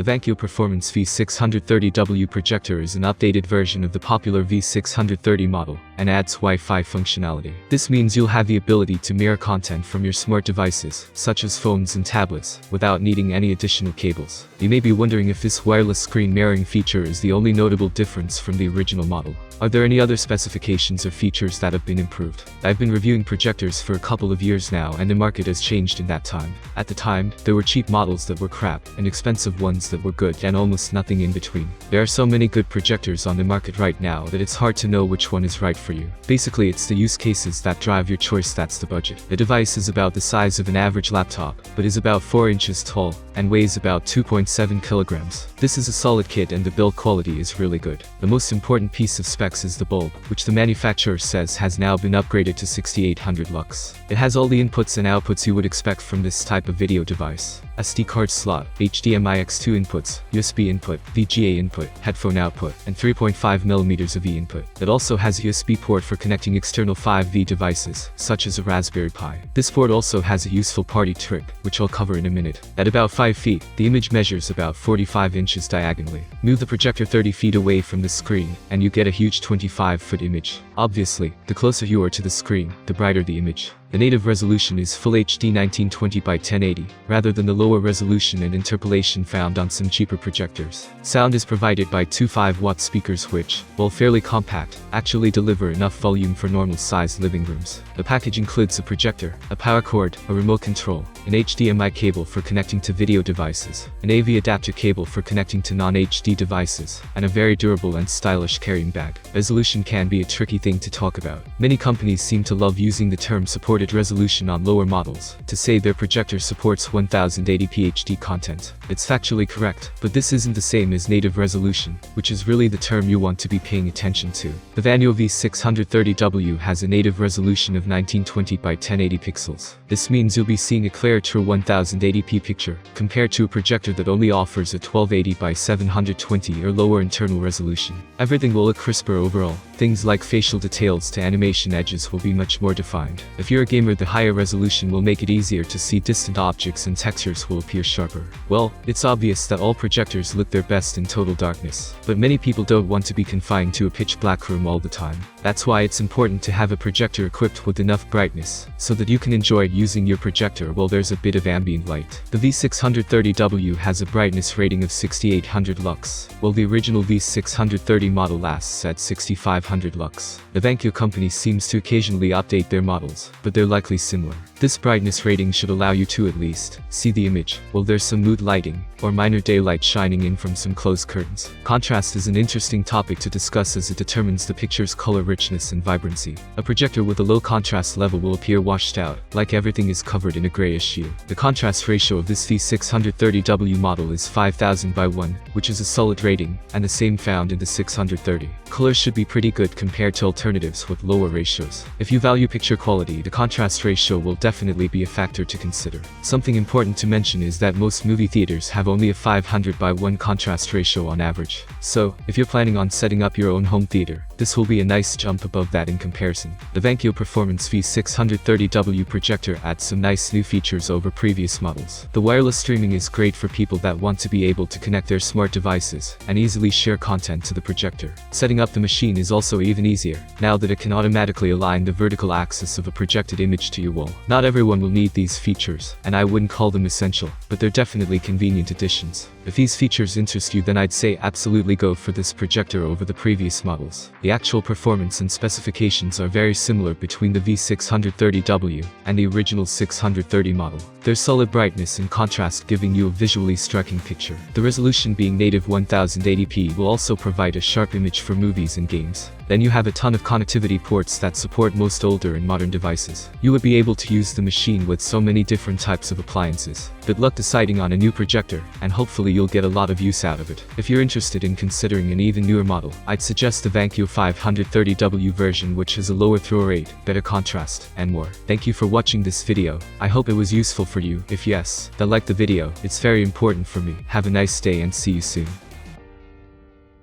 The Vankyo Performance V630W projector is an updated version of the popular V630 model and adds Wi-Fi functionality. This means you'll have the ability to mirror content from your smart devices, such as phones and tablets, without needing any additional cables. You may be wondering if this wireless screen mirroring feature is the only notable difference from the original model. Are there any other specifications or features that have been improved? I've been reviewing projectors for a couple of years now, and the market has changed in that time. At the time, there were cheap models that were crap, and expensive ones that were good, and almost nothing in between. There are so many good projectors on the market right now that it's hard to know which one is right for you. Basically, it's the use cases that drive your choice that's the budget. The device is about the size of an average laptop, but is about 4 inches tall, and weighs about 2.7 kilograms. This is a solid kit and the build quality is really good. The most important piece of specs is the bulb, which the manufacturer says has now been upgraded to 6800 lux. It has all the inputs and outputs you would expect from this type of video device. SD card slot, HDMI X2 inputs, USB input, VGA input, headphone output, and 3.5mm of E input. It also has a USB port for connecting external 5V devices, such as a Raspberry Pi. This port also has a useful party trick, which I'll cover in a minute. At about 5 feet, the image measures about 45 inches diagonally. Move the projector 30 feet away from the screen, and you get a huge 25-foot image. Obviously, the closer you are to the screen, the brighter the image. The native resolution is Full HD 1920 by 1080, rather than the lower resolution and interpolation found on some cheaper projectors. Sound is provided by two 5-watt speakers which, while fairly compact, actually deliver enough volume for normal-sized living rooms. The package includes a projector, a power cord, a remote control, an HDMI cable for connecting to video devices, an AV adapter cable for connecting to non-HD devices, and a very durable and stylish carrying bag. Resolution can be a tricky thing to talk about. Many companies seem to love using the term supported resolution on lower models to say their projector supports 1080p HD content. It's factually correct, but this isn't the same as native resolution, which is really the term you want to be paying attention to. The Vankyo V630W has a native resolution of 1920 by 1080 pixels. This means you'll be seeing a clear true 1080p picture, compared to a projector that only offers a 1280 by 720 or lower internal resolution. Everything will look crisper overall. Things like facial details to animation edges will be much more defined. If you're a gamer, the higher resolution will make it easier to see distant objects and textures will appear sharper. Well, it's obvious that all projectors look their best in total darkness, but many people don't want to be confined to a pitch black room all the time. That's why it's important to have a projector equipped with enough brightness, so that you can enjoy using your projector while there's a bit of ambient light. The V630W has a brightness rating of 6800 lux, while the original V630 model lasts at 6500 lux. The Vankyo company seems to occasionally update their models, but they're likely similar. This brightness rating should allow you to at least see the image, while there's some mood lighting, or minor daylight shining in from some closed curtains. Contrast is an interesting topic to discuss as it determines the picture's color richness and vibrancy. A projector with a low contrast level will appear washed out, like everything is covered in a grayish hue. The contrast ratio of this V630W model is 5000 by 1, which is a solid rating, and the same found in the 630. Color should be pretty good compared to alternatives with lower ratios. If you value picture quality, the contrast ratio will definitely be a factor to consider. Something important to mention is that most movie theaters have only a 500 by 1 contrast ratio on average. So, if you're planning on setting up your own home theater, this will be a nice jump above that in comparison. The Vankyo Performance V630W projector adds some nice new features over previous models. The wireless streaming is great for people that want to be able to connect their smart devices and easily share content to the projector. Setting up the machine is also even easier, now that it can automatically align the vertical axis of a projected image to your wall. Not everyone will need these features, and I wouldn't call them essential, but they're definitely convenient additions. If these features interest you, then I'd say absolutely go for this projector over the previous models. The actual performance and specifications are very similar between the V630W and the original 630 model. There's solid brightness and contrast, giving you a visually striking picture. The resolution being native 1080p will also provide a sharp image for movies and games. Then you have a ton of connectivity ports that support most older and modern devices. You would be able to use the machine with so many different types of appliances. Good luck deciding on a new projector, and hopefully you'll get a lot of use out of it. If you're interested in considering an even newer model, I'd suggest the Vankyo 530W version, which has a lower throw rate, better contrast, and more. Thank you for watching this video. I hope it was useful for you. If yes, then like the video. It's very important for me. Have a nice day and see you soon.